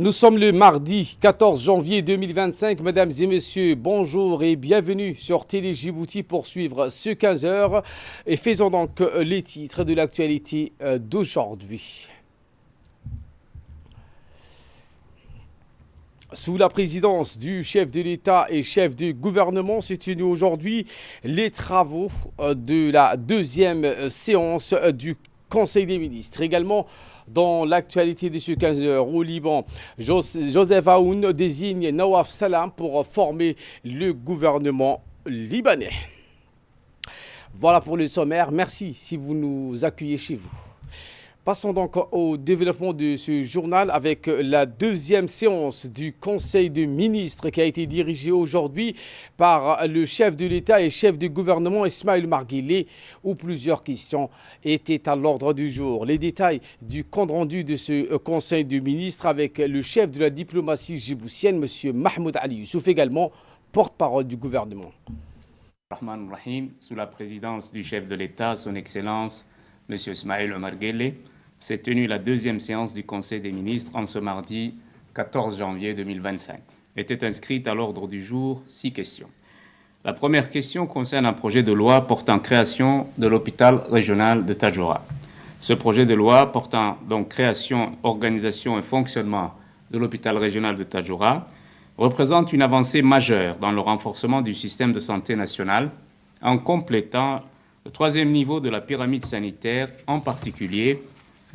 Nous sommes le mardi 14 janvier 2025. Mesdames et messieurs, bonjour et bienvenue sur Télé Djibouti pour suivre ce 15 heures. Et faisons donc les titres de l'actualité d'aujourd'hui. Sous la présidence du chef de l'État et chef du gouvernement, s'est tenu aujourd'hui les travaux de la deuxième séance du Conseil des ministres. Également, dans l'actualité de ce 15 heures, au Liban, Joseph Aoun désigne Nawaf Salam pour former le gouvernement libanais. Voilà pour le sommaire. Merci si vous nous accueillez chez vous. Passons donc au développement de ce journal avec la deuxième séance du Conseil des ministres qui a été dirigée aujourd'hui par le chef de l'État et chef du gouvernement Ismaël Omar Guelleh, où plusieurs questions étaient à l'ordre du jour. Les détails du compte rendu de ce Conseil des ministres avec le chef de la diplomatie djiboutienne, M. Mahmoud Ali Youssouf, également porte-parole du gouvernement. Rahman Rahim, sous la présidence du chef de l'État, son Excellence, M. Ismaël Omar Guelleh, s'est tenue la deuxième séance du Conseil des ministres en ce mardi 14 janvier 2025. Étaient inscrites à l'ordre du jour 6 questions. La première question concerne un projet de loi portant création de l'hôpital régional de Tadjoura. Ce projet de loi portant donc création, organisation et fonctionnement de l'hôpital régional de Tadjoura représente une avancée majeure dans le renforcement du système de santé national en complétant le troisième niveau de la pyramide sanitaire, en particulier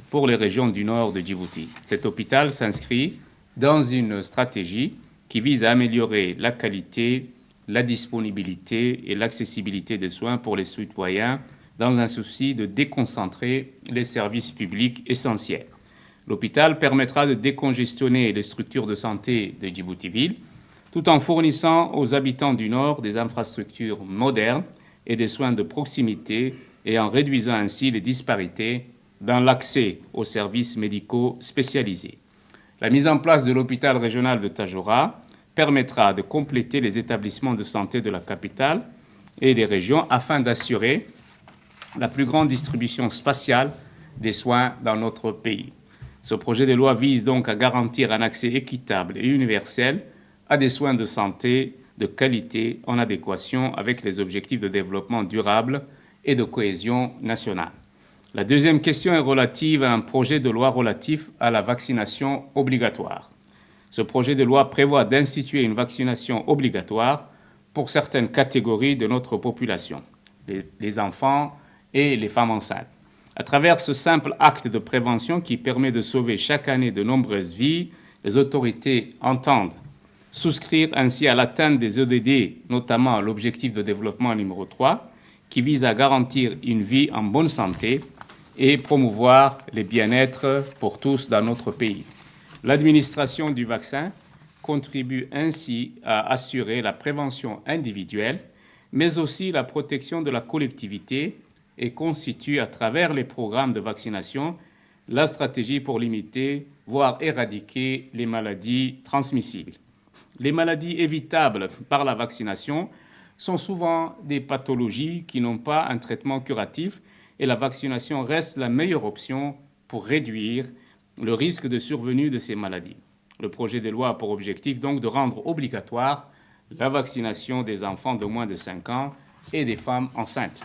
pour les régions du nord de Djibouti. Cet hôpital s'inscrit dans une stratégie qui vise à améliorer la qualité, la disponibilité et l'accessibilité des soins pour les citoyens dans un souci de déconcentrer les services publics essentiels. L'hôpital permettra de décongestionner les structures de santé de Djibouti-Ville tout en fournissant aux habitants du nord des infrastructures modernes et des soins de proximité et en réduisant ainsi les disparités dans l'accès aux services médicaux spécialisés. La mise en place de l'hôpital régional de Tadjoura permettra de compléter les établissements de santé de la capitale et des régions afin d'assurer la plus grande distribution spatiale des soins dans notre pays. Ce projet de loi vise donc à garantir un accès équitable et universel à des soins de santé de qualité en adéquation avec les objectifs de développement durable et de cohésion nationale. La deuxième question est relative à un projet de loi relatif à la vaccination obligatoire. Ce projet de loi prévoit d'instituer une vaccination obligatoire pour certaines catégories de notre population, les enfants et les femmes enceintes. À travers ce simple acte de prévention qui permet de sauver chaque année de nombreuses vies, les autorités entendent souscrire ainsi à l'atteinte des ODD, notamment l'objectif de développement numéro 3, qui vise à garantir une vie en bonne santé et promouvoir le bien-être pour tous dans notre pays. L'administration du vaccin contribue ainsi à assurer la prévention individuelle, mais aussi la protection de la collectivité et constitue à travers les programmes de vaccination la stratégie pour limiter, voire éradiquer les maladies transmissibles. Les maladies évitables par la vaccination sont souvent des pathologies qui n'ont pas un traitement curatif et la vaccination reste la meilleure option pour réduire le risque de survenue de ces maladies. Le projet de loi a pour objectif donc de rendre obligatoire la vaccination des enfants de moins de 5 ans et des femmes enceintes.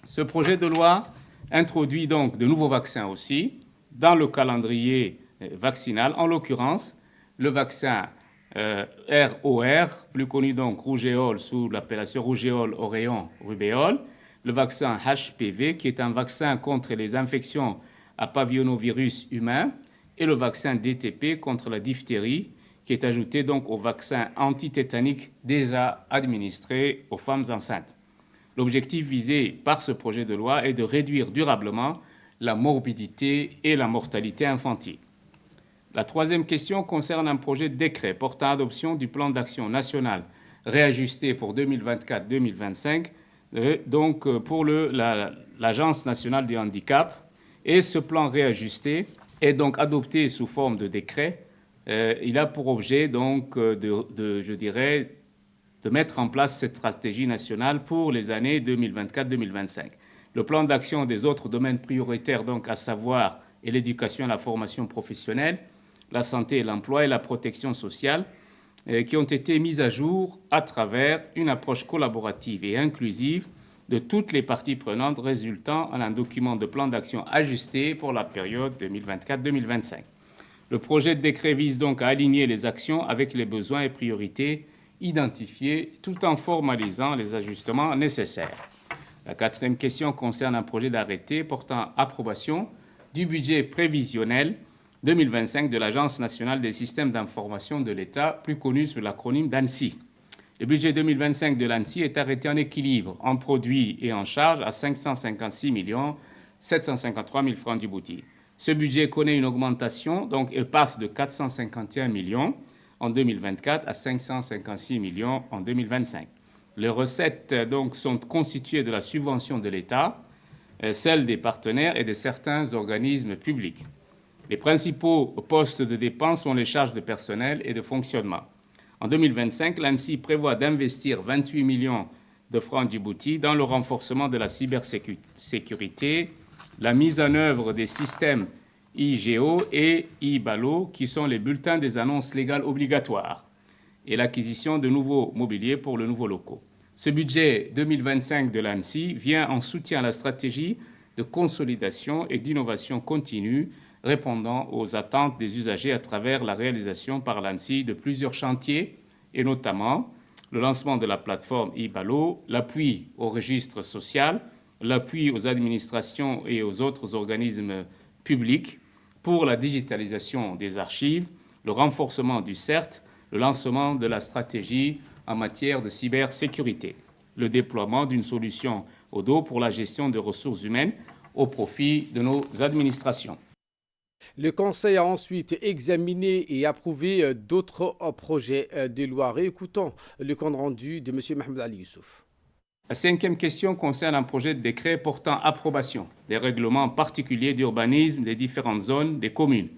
Ce projet de loi introduit donc de nouveaux vaccins aussi dans le calendrier vaccinal, en l'occurrence le vaccin ROR, plus connu donc rougeole sous l'appellation rougeole oréon rubéole, le vaccin HPV qui est un vaccin contre les infections à papillomavirus humain et le vaccin DTP contre la diphtérie qui est ajouté donc au vaccin antitétanique déjà administré aux femmes enceintes. L'objectif visé par ce projet de loi est de réduire durablement la morbidité et la mortalité infantile. La troisième question concerne un projet de décret portant adoption du plan d'action national réajusté pour 2024-2025, donc pour l'Agence nationale du handicap. Et ce plan réajusté est donc adopté sous forme de décret. Il a pour objet donc de mettre en place cette stratégie nationale pour les années 2024-2025. Le plan d'action des autres domaines prioritaires, donc à savoir l'éducation et la formation professionnelle, la santé et l'emploi et la protection sociale, qui ont été mises à jour à travers une approche collaborative et inclusive de toutes les parties prenantes, résultant en un document de plan d'action ajusté pour la période 2024-2025. Le projet de décret vise donc à aligner les actions avec les besoins et priorités identifiés tout en formalisant les ajustements nécessaires. La quatrième question concerne un projet d'arrêté portant approbation du budget prévisionnel 2025 de l'Agence nationale des systèmes d'information de l'État, plus connue sous l'acronyme d'ANSSI. Le budget 2025 de l'ANSSI est arrêté en équilibre, en produits et en charges, à 556 753 000 francs Djibouti. Ce budget connaît une augmentation et passe de 451 millions en 2024 à 556 millions en 2025. Les recettes sont constituées de la subvention de l'État, celles des partenaires et de certains organismes publics. Les principaux postes de dépenses sont les charges de personnel et de fonctionnement. En 2025, l'ANSSI prévoit d'investir 28 millions de francs Djibouti dans le renforcement de la cybersécurité, la mise en œuvre des systèmes IGO et IBALO, qui sont les bulletins des annonces légales obligatoires, et l'acquisition de nouveaux mobiliers pour le nouveau locaux. Ce budget 2025 de l'ANSSI vient en soutien à la stratégie de consolidation et d'innovation continue, répondant aux attentes des usagers à travers la réalisation par l'ANSSI de plusieurs chantiers, et notamment le lancement de la plateforme IBALO, l'appui au registre social, l'appui aux administrations et aux autres organismes publics pour la digitalisation des archives, le renforcement du CERT, le lancement de la stratégie en matière de cybersécurité, le déploiement d'une solution ODO pour la gestion des ressources humaines au profit de nos administrations. Le Conseil a ensuite examiné et approuvé d'autres projets de loi. Réécoutons le compte rendu de M. Mohamed Ali Youssouf. La cinquième question concerne un projet de décret portant approbation des règlements particuliers d'urbanisme des différentes zones des communes,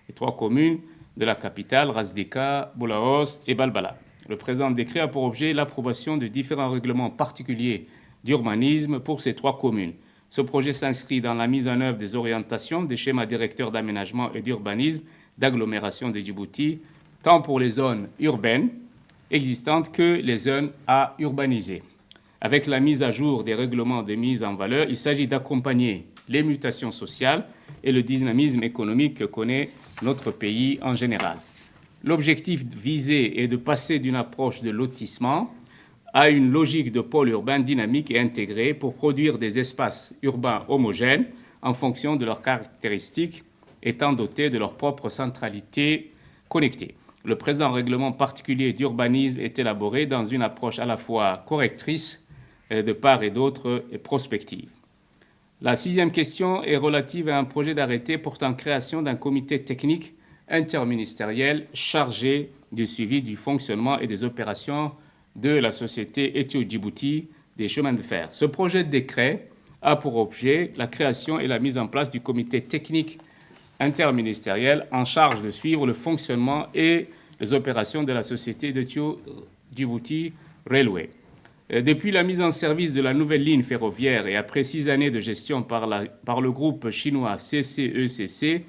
les 3 communes de la capitale, Razdeka, Boulaos et Balbala. Le présent décret a pour objet l'approbation de différents règlements particuliers d'urbanisme pour ces 3 communes. Ce projet s'inscrit dans la mise en œuvre des orientations des schémas directeurs d'aménagement et d'urbanisme d'agglomération de Djibouti, tant pour les zones urbaines existantes que les zones à urbaniser. Avec la mise à jour des règlements de mise en valeur, il s'agit d'accompagner les mutations sociales et le dynamisme économique que connaît notre pays en général. L'objectif visé est de passer d'une approche de lotissement à une logique de pôle urbain dynamique et intégré pour produire des espaces urbains homogènes en fonction de leurs caractéristiques, étant dotés de leur propre centralité connectée. Le présent règlement particulier d'urbanisme est élaboré dans une approche à la fois correctrice de part et d'autre et prospective. La 6e question est relative à un projet d'arrêté portant création d'un comité technique interministériel chargé du suivi du fonctionnement et des opérations de la société Ethio-Djibouti des chemins de fer. Ce projet de décret a pour objet la création et la mise en place du comité technique interministériel en charge de suivre le fonctionnement et les opérations de la société d'Ethio-Djibouti Railway. Depuis la mise en service de la nouvelle ligne ferroviaire et après 6 années de gestion par le groupe chinois CCECC,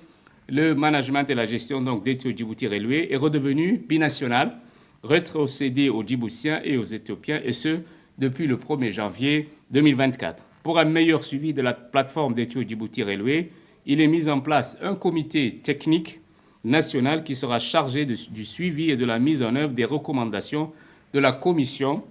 le management et la gestion d'Ethio-Djibouti Railway est redevenu binational, rétrocédé aux Djiboutiens et aux Éthiopiens, et ce, depuis le 1er janvier 2024. Pour un meilleur suivi de la plateforme d'Ethio-Djibouti Railway, il est mis en place un comité technique national qui sera chargé du suivi et de la mise en œuvre des recommandations de la commission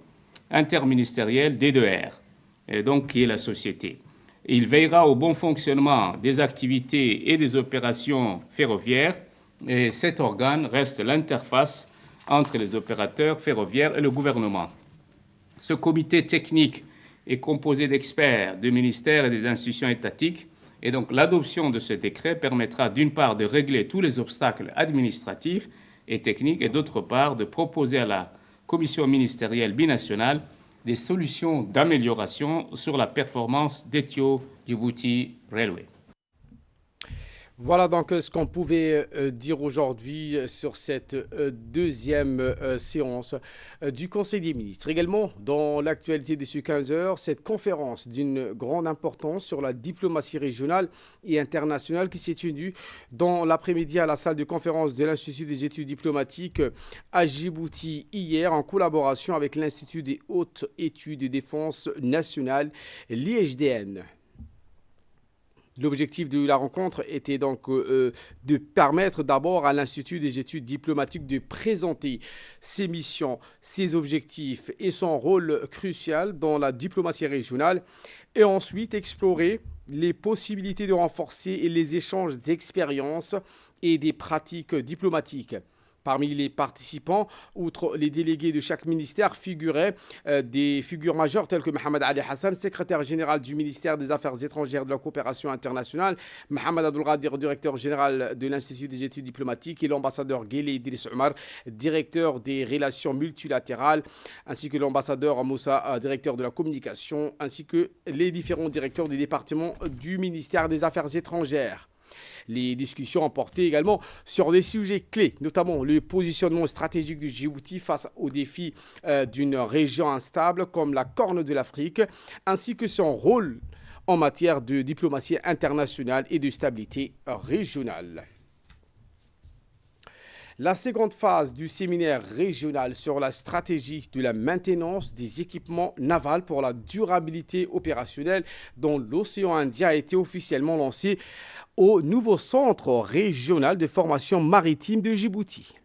interministérielle D2R, qui est la société. Il veillera au bon fonctionnement des activités et des opérations ferroviaires, et cet organe reste l'interface entre les opérateurs ferroviaires et le gouvernement. Ce comité technique est composé d'experts du ministère et des institutions étatiques, et donc l'adoption de ce décret permettra d'une part de régler tous les obstacles administratifs et techniques, et d'autre part de proposer à la commission ministérielle binationale des solutions d'amélioration sur la performance d'Ethio-Djibouti Railway. Voilà donc ce qu'on pouvait dire aujourd'hui sur cette deuxième séance du Conseil des ministres. Également, dans l'actualité de ce 15 heures, cette conférence d'une grande importance sur la diplomatie régionale et internationale qui s'est tenue dans l'après-midi à la salle de conférence de l'Institut des études diplomatiques à Djibouti hier en collaboration avec l'Institut des hautes études de défense nationale, l'IHDN. L'objectif de la rencontre était donc de permettre d'abord à l'Institut des études diplomatiques de présenter ses missions, ses objectifs et son rôle crucial dans la diplomatie régionale et ensuite explorer les possibilités de renforcer les échanges d'expériences et des pratiques diplomatiques. Parmi les participants, outre les délégués de chaque ministère, figuraient des figures majeures telles que Mohamed Ali Hassan, secrétaire général du ministère des Affaires étrangères et de la coopération internationale, Mohamed Abdelghadir, directeur général de l'Institut des études diplomatiques, et l'ambassadeur Ghele Idriss Omar, directeur des relations multilatérales, ainsi que l'ambassadeur Moussa, directeur de la communication, ainsi que les différents directeurs des départements du ministère des Affaires étrangères. Les discussions ont porté également sur des sujets clés, notamment le positionnement stratégique du Djibouti face aux défis d'une région instable comme la Corne de l'Afrique, ainsi que son rôle en matière de diplomatie internationale et de stabilité régionale. La seconde phase du séminaire régional sur la stratégie de la maintenance des équipements navals pour la durabilité opérationnelle dans l'océan Indien a été officiellement lancée au nouveau centre régional de formation maritime de Djibouti.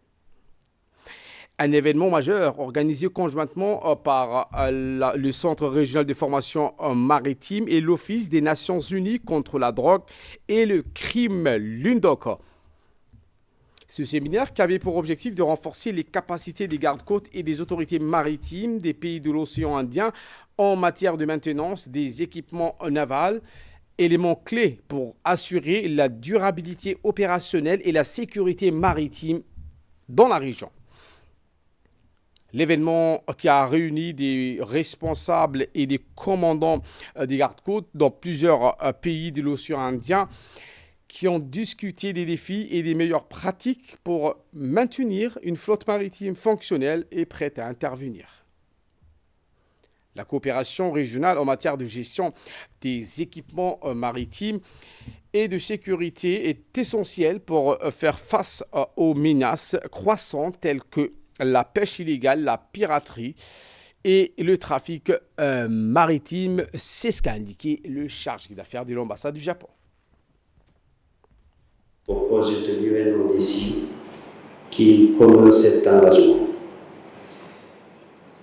Un événement majeur organisé conjointement par le Centre régional de formation maritime et l'Office des Nations Unies contre la drogue et le crime l'UNDOC. Ce séminaire qui avait pour objectif de renforcer les capacités des gardes-côtes et des autorités maritimes des pays de l'océan Indien en matière de maintenance des équipements navals, élément clé pour assurer la durabilité opérationnelle et la sécurité maritime dans la région. L'événement qui a réuni des responsables et des commandants des gardes-côtes dans plusieurs pays de l'océan Indien qui ont discuté des défis et des meilleures pratiques pour maintenir une flotte maritime fonctionnelle et prête à intervenir. La coopération régionale en matière de gestion des équipements maritimes et de sécurité est essentielle pour faire face aux menaces croissantes telles que la pêche illégale, la piraterie et le trafic maritime. C'est ce qu'a indiqué le chargé d'affaires de l'ambassade du Japon. Au projet de l'UNODC qui promeut cet engagement.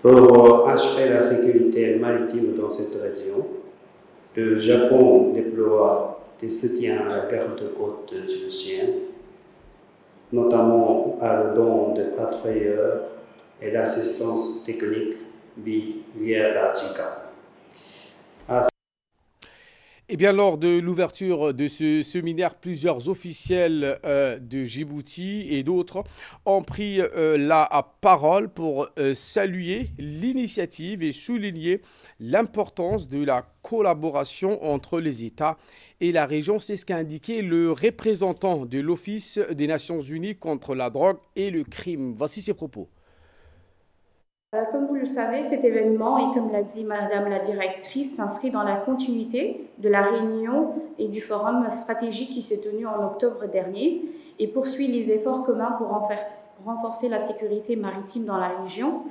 Pour assurer la sécurité maritime dans cette région, le Japon déploie des soutiens à la garde-côte djiboutienne, notamment à le don de patrouilleurs et l'assistance technique via la JICA. Eh bien, lors de l'ouverture de ce séminaire, plusieurs officiels de Djibouti et d'autres ont pris la parole pour saluer l'initiative et souligner l'importance de la collaboration entre les États et la région. C'est ce qu'a indiqué le représentant de l'Office des Nations Unies contre la drogue et le crime. Voici ses propos. Comme vous le savez, cet événement, et comme l'a dit Madame la directrice, s'inscrit dans la continuité de la réunion et du forum stratégique qui s'est tenu en octobre dernier et poursuit les efforts communs pour renforcer la sécurité maritime dans la région.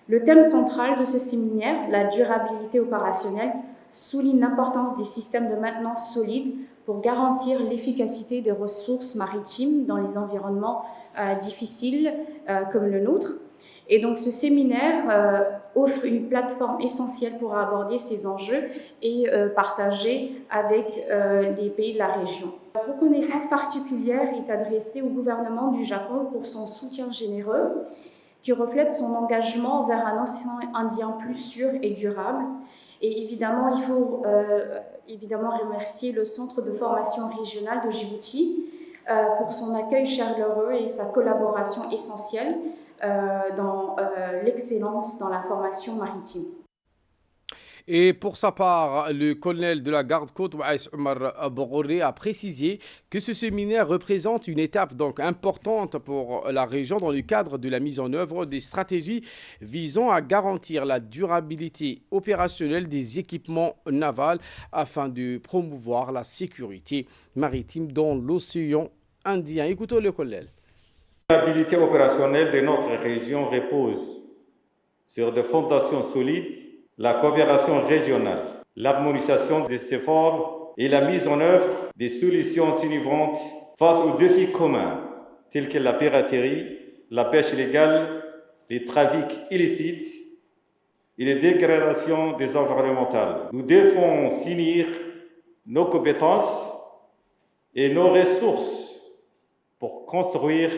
Le thème central de ce séminaire, la durabilité opérationnelle, souligne l'importance des systèmes de maintenance solides pour garantir l'efficacité des ressources maritimes dans les environnements difficiles comme le nôtre. Et donc ce séminaire offre une plateforme essentielle pour aborder ces enjeux et partager avec les pays de la région. La reconnaissance particulière est adressée au gouvernement du Japon pour son soutien généreux qui reflète son engagement vers un océan Indien plus sûr et durable. Et évidemment, il faut remercier le Centre de formation régionale de Djibouti pour son accueil chaleureux et sa collaboration essentielle dans l'excellence dans la formation maritime. Et pour sa part, le colonel de la garde-côte, Waïs Omar Borouré, a précisé que ce séminaire représente une étape donc importante pour la région dans le cadre de la mise en œuvre des stratégies visant à garantir la durabilité opérationnelle des équipements navals afin de promouvoir la sécurité maritime dans l'océan Indien. Écoutons le colonel. La durabilité opérationnelle de notre région repose sur des fondations solides, la coopération régionale, l'harmonisation des efforts et la mise en œuvre des solutions innovantes face aux défis communs tels que la piraterie, la pêche illégale, les trafics illicites et les dégradations des environnementales. Nous devons unir nos compétences et nos ressources pour construire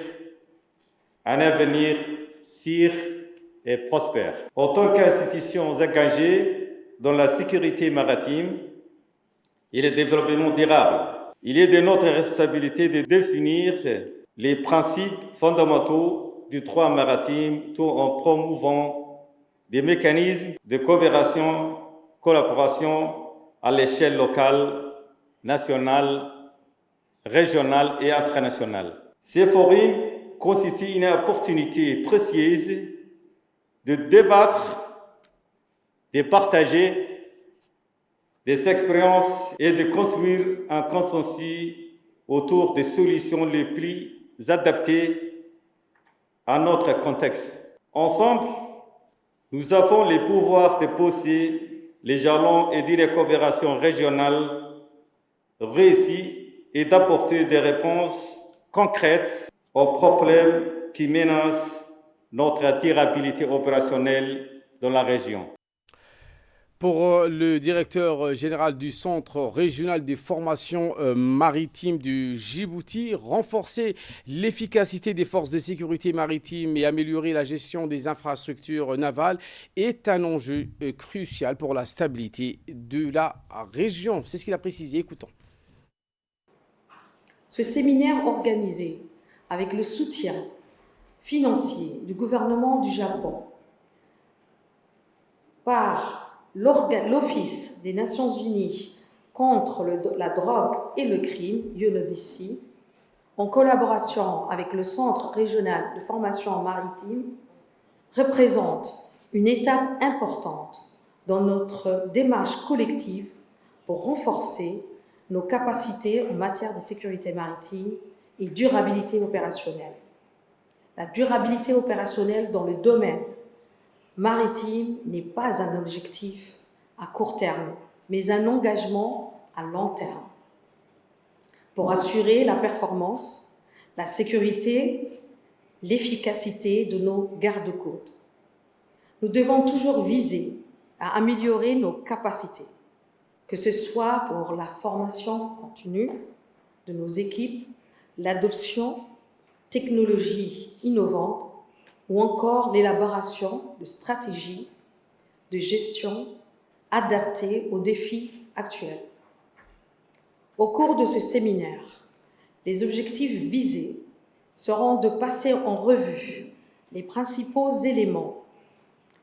un avenir sûr et prospère. En tant qu'institutions engagées dans la sécurité maritime et le développement durable, il est de notre responsabilité de définir les principes fondamentaux du droit maritime tout en promouvant des mécanismes de coopération, collaboration à l'échelle locale, nationale, régionale et internationale. Ces forums constituent une opportunité précieuse de débattre, de partager des expériences et de construire un consensus autour des solutions les plus adaptées à notre contexte. Ensemble, nous avons le pouvoir de poser les jalons et d'une coopération régionale réussie et d'apporter des réponses concrètes aux problèmes qui menacent notre durabilité opérationnelle dans la région. Pour le directeur général du Centre régional des formations maritimes du Djibouti, renforcer l'efficacité des forces de sécurité maritime et améliorer la gestion des infrastructures navales est un enjeu crucial pour la stabilité de la région. C'est ce qu'il a précisé. Écoutons. Ce séminaire organisé avec le soutien financier du gouvernement du Japon par l'Office des Nations Unies contre la drogue et le crime, UNODC, en collaboration avec le Centre régional de formation maritime, représente une étape importante dans notre démarche collective pour renforcer nos capacités en matière de sécurité maritime et durabilité opérationnelle. La durabilité opérationnelle dans le domaine maritime n'est pas un objectif à court terme, mais un engagement à long terme pour assurer la performance, la sécurité, l'efficacité de nos garde-côtes. Nous devons toujours viser à améliorer nos capacités, que ce soit pour la formation continue de nos équipes, l'adoption de technologies innovantes ou encore l'élaboration de stratégies de gestion adaptées aux défis actuels. Au cours de ce séminaire, les objectifs visés seront de passer en revue les principaux éléments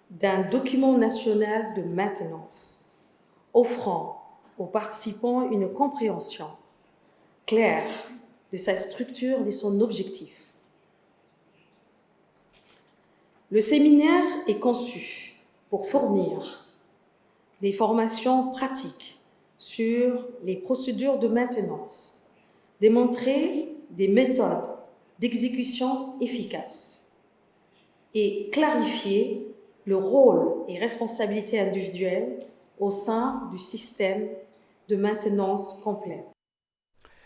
d'un document national de maintenance, offrant aux participants une compréhension claire de sa structure et de son objectif. Le séminaire est conçu pour fournir des formations pratiques sur les procédures de maintenance, démontrer des méthodes d'exécution efficaces et clarifier le rôle et responsabilités individuelles au sein du système de maintenance complet.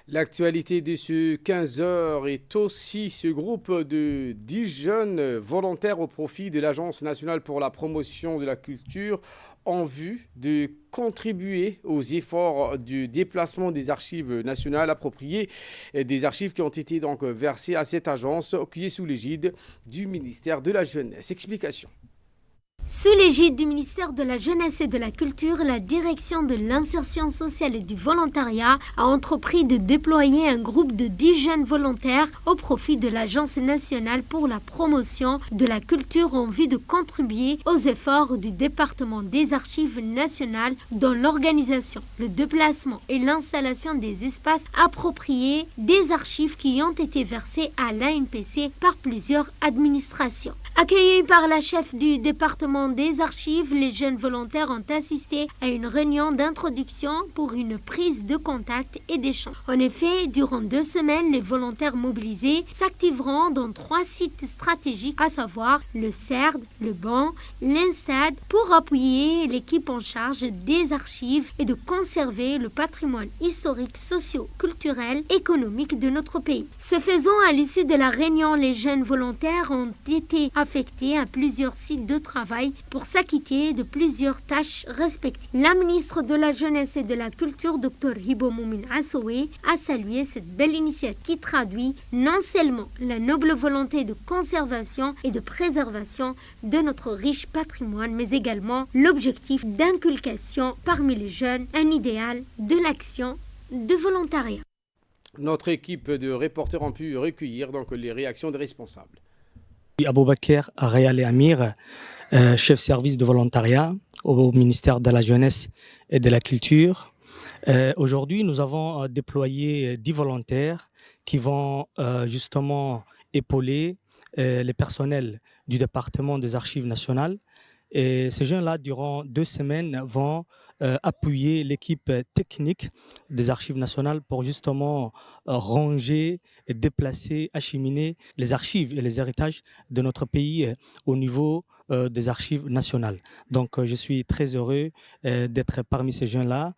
L'actualité de ce 15h est aussi ce groupe de 10 jeunes volontaires au profit de l'Agence nationale pour la promotion de la culture en vue de contribuer aux efforts du déplacement des archives nationales appropriées, des archives qui ont été donc versées à cette agence qui est sous l'égide du ministère de la Jeunesse. Explication. Sous l'égide du ministère de la Jeunesse et de la Culture, la direction de l'insertion sociale et du volontariat a entrepris de déployer un groupe de 10 jeunes volontaires au profit de l'Agence nationale pour la promotion de la culture en vue de contribuer aux efforts du département des archives nationales dans l'organisation, le déplacement et l'installation des espaces appropriés des archives qui ont été versés à l'ANPC par plusieurs administrations. Accueillis par la chef du département des archives, les jeunes volontaires ont assisté à une réunion d'introduction pour une prise de contact et d'échange. En effet, durant 2 semaines, les volontaires mobilisés s'activeront dans 3 sites stratégiques, à savoir le CERD, le BAN, l'INSTAD, pour appuyer l'équipe en charge des archives et de conserver le patrimoine historique, socio-culturel, économique de notre pays. Ce faisant, à l'issue de la réunion, les jeunes volontaires ont été affectés à plusieurs sites de travail pour s'acquitter de plusieurs tâches respectives. La ministre de la Jeunesse et de la Culture, Dr Hibo Moumin Assowe, a salué cette belle initiative qui traduit non seulement la noble volonté de conservation et de préservation de notre riche patrimoine, mais également l'objectif d'inculcation parmi les jeunes, un idéal de l'action de volontariat. Notre équipe de reporters ont pu recueillir donc les réactions des responsables. Aboubaker Rayal et Amir, chef service de volontariat au ministère de la Jeunesse et de la Culture. Aujourd'hui, nous avons déployé 10 volontaires qui vont justement épauler les personnels du département des Archives nationales. Et ces jeunes-là, durant 2 semaines, vont appuyer l'équipe technique des Archives nationales pour justement ranger, déplacer, acheminer les archives et les héritages de notre pays au niveau des Archives nationales. Donc je suis très heureux d'être parmi ces jeunes-là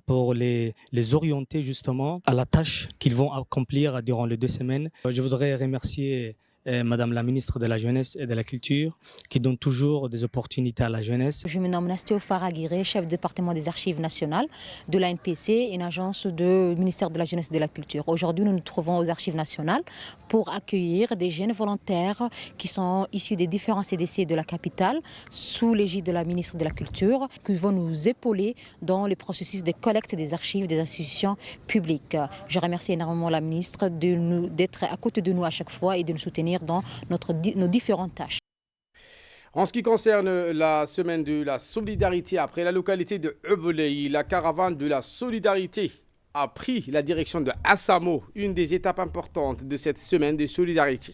pour les orienter justement à la tâche qu'ils vont accomplir durant les 2 semaines. Je voudrais remercier Madame la ministre de la Jeunesse et de la Culture, qui donne toujours des opportunités à la jeunesse. Je me nomme Nastéo Faragiré, chef du département des Archives nationales de l'ANPC, une agence du ministère de la Jeunesse et de la Culture. Aujourd'hui, nous nous trouvons aux Archives nationales pour accueillir des jeunes volontaires qui sont issus des différents CDC de la capitale, sous l'égide de la ministre de la Culture, qui vont nous épauler dans le processus de collecte des archives des institutions publiques. Je remercie énormément la ministre d'être à côté de nous à chaque fois et de nous soutenir dans nos différentes tâches. En ce qui concerne la semaine de la solidarité, après la localité de Ebelei, la caravane de la solidarité a pris la direction de Assamo, une des étapes importantes de cette semaine de solidarité.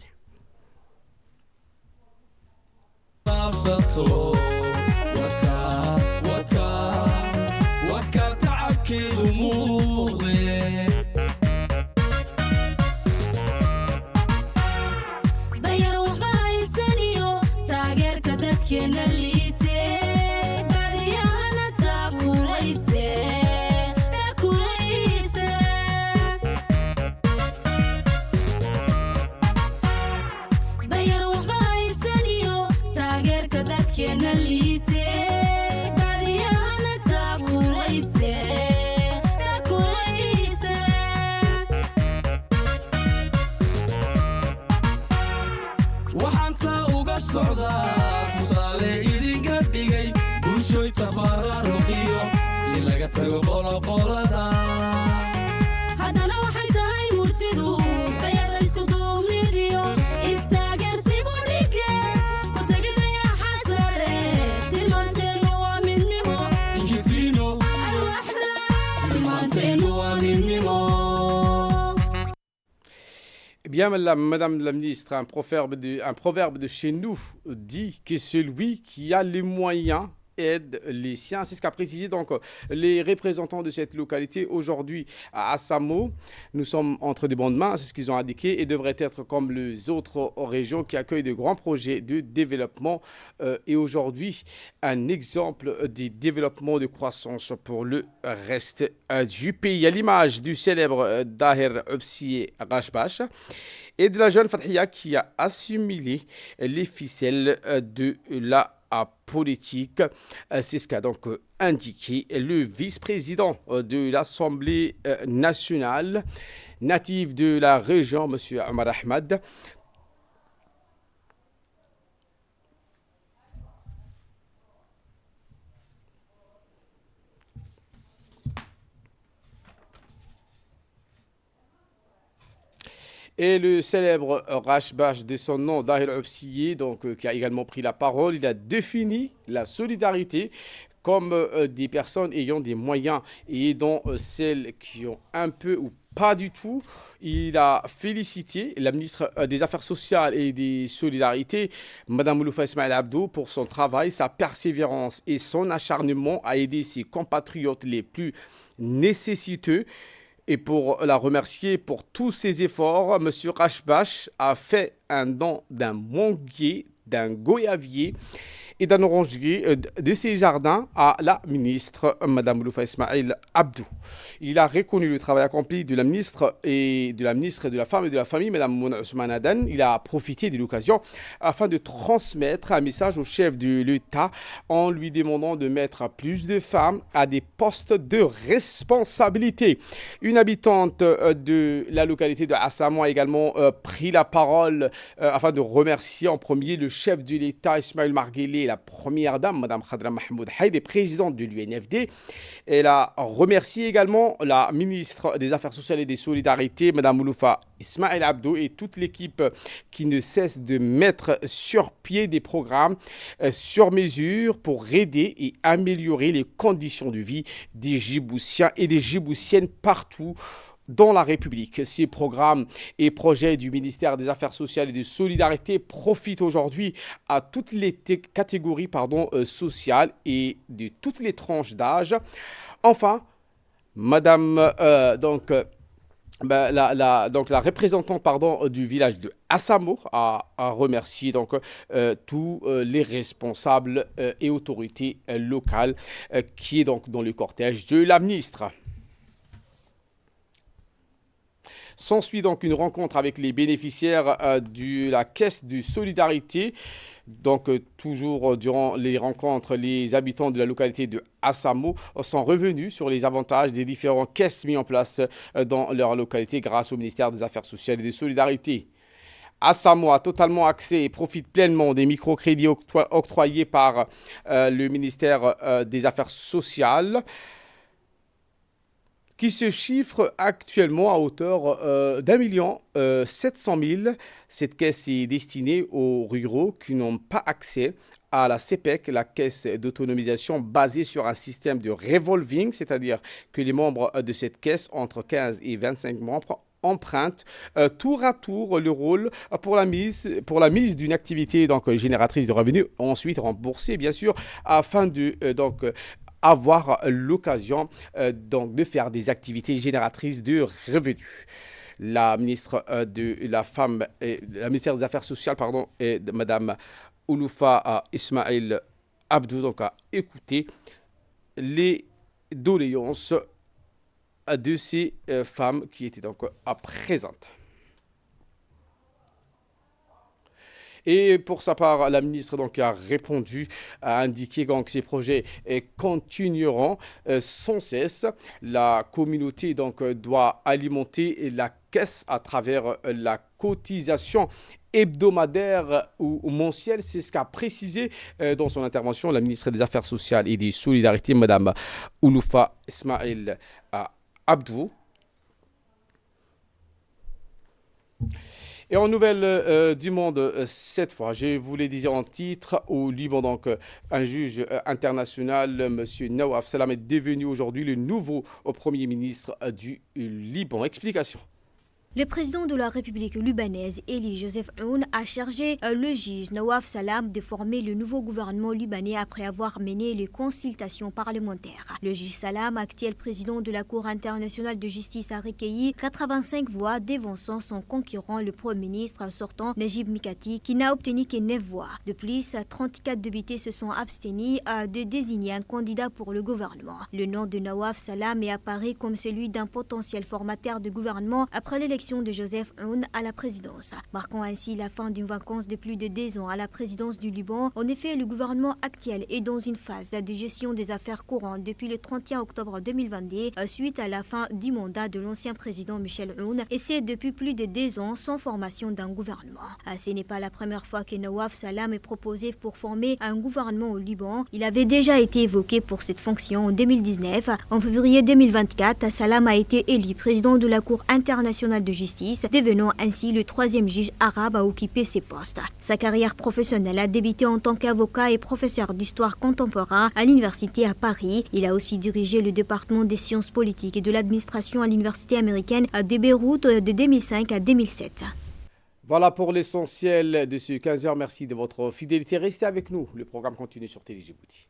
Bien, Madame la ministre, un proverbe de chez nous dit que celui qui a les moyens aide les siens. C'est ce qu'a précisé donc les représentants de cette localité aujourd'hui à Assamo. Nous sommes entre de bonnes mains, c'est ce qu'ils ont indiqué, et devraient être comme les autres régions qui accueillent de grands projets de développement. Et aujourd'hui, un exemple de développement de croissance pour le reste du pays. À l'image du célèbre Daher Obsiye Rashbash et de la jeune Fathia qui a assimilé les ficelles de la politique. C'est ce qu'a donc indiqué le vice-président de l'Assemblée nationale, natif de la région, M. Omar Ahmad. Et le célèbre Rashbash de son nom, Dahir Obsiye, donc qui a également pris la parole, il a défini la solidarité comme des personnes ayant des moyens et aidant celles qui ont un peu ou pas du tout. Il a félicité la ministre des Affaires sociales et des Solidarités, Mme Ouloufa Ismail Abdou, pour son travail, sa persévérance et son acharnement à aider ses compatriotes les plus nécessiteux. Et pour la remercier pour tous ses efforts, M. Rashbash a fait un don d'un manguier, d'un goyavier et d'un orangerie de ses jardins à la ministre Mme Ouloufa Ismail Abdou. Il a reconnu le travail accompli de la ministre de la Femme et de la Famille, Mme Mouna Ousmane Adan. Il a profité de l'occasion afin de transmettre un message au chef de l'État en lui demandant de mettre plus de femmes à des postes de responsabilité. Une habitante de la localité de Assamo a également pris la parole afin de remercier en premier le chef de l'État, Ismail Marguerite, la première dame, Mme Khadra Mahmoud Haïd, présidente de l'UNFD. Elle a remercié également la ministre des Affaires sociales et des Solidarités, Mme Ouloufa Ismail Abdou, et toute l'équipe qui ne cesse de mettre sur pied des programmes sur mesure pour aider et améliorer les conditions de vie des Djiboutiens et des Djiboutiennes partout dans la République. Ces programmes et projets du ministère des Affaires sociales et de Solidarité profitent aujourd'hui à toutes les catégories sociales et de toutes les tranches d'âge. Enfin, Madame la représentante du village de Assamo a remercié tous les responsables et autorités locales qui est donc dans le cortège de la ministre. S'ensuit donc une rencontre avec les bénéficiaires de la Caisse de Solidarité. Donc, toujours durant les rencontres, les habitants de la localité de Assamo sont revenus sur les avantages des différentes caisses mises en place dans leur localité grâce au ministère des Affaires sociales et des Solidarités. Assamo a totalement accès et profite pleinement des microcrédits octroyés par le ministère des Affaires sociales, qui se chiffre actuellement à hauteur d'1 700 000. Cette caisse est destinée aux ruraux qui n'ont pas accès à la CPEC, la caisse d'autonomisation basée sur un système de revolving, c'est-à-dire que les membres de cette caisse, entre 15 et 25 membres, empruntent tour à tour le rôle pour la mise d'une activité génératrice de revenus, ensuite remboursée bien sûr, afin de avoir l'occasion de faire des activités génératrices de revenus. La ministre la ministère des Affaires sociales, et Mme Ouloufa Ismail Abdou a écouté les doléances de ces femmes qui étaient présentes. Et pour sa part, la ministre a répondu, a indiqué que ces projets continueront sans cesse. La communauté doit alimenter la caisse à travers la cotisation hebdomadaire ou mensuelle. C'est ce qu'a précisé dans son intervention la ministre des Affaires sociales et des Solidarités, Mme Ouloufa Ismail Abdou. Et en nouvelle du monde, cette fois, je vous l'ai dit en titre, au Liban, un juge international, M. Nawaf Salam, est devenu aujourd'hui le nouveau Premier ministre du Liban. Explication. Le président de la République libanaise, Elie Joseph Aoun, a chargé le juge Nawaf Salam de former le nouveau gouvernement libanais après avoir mené les consultations parlementaires. Le juge Salam, actuel président de la Cour internationale de justice, a recueilli 85 voix, dévançant son concurrent, le Premier ministre sortant, Najib Mikati, qui n'a obtenu que 9 voix. De plus, 34 députés se sont abstenus de désigner un candidat pour le gouvernement. Le nom de Nawaf Salam est apparu comme celui d'un potentiel formataire de gouvernement après l'élection de Joseph Aoun à la présidence, marquant ainsi la fin d'une vacance de plus de 2 ans à la présidence du Liban. En effet, le gouvernement actuel est dans une phase de gestion des affaires courantes depuis le 31 octobre 2022, suite à la fin du mandat de l'ancien président Michel Aoun, et c'est depuis plus de 2 ans sans formation d'un gouvernement. Ce n'est pas la première fois que Nawaf Salam est proposé pour former un gouvernement au Liban. Il avait déjà été évoqué pour cette fonction en 2019. En février 2024, Salam a été élu président de la Cour internationale de de justice, devenant ainsi le 3e juge arabe à occuper ces postes. Sa carrière professionnelle a débuté en tant qu'avocat et professeur d'histoire contemporaine à l'université à Paris. Il a aussi dirigé le département des sciences politiques et de l'administration à l'université américaine de Beyrouth de 2005 à 2007. Voilà pour l'essentiel de ce 15h. Merci de votre fidélité. Restez avec nous. Le programme continue sur Télé Djibouti.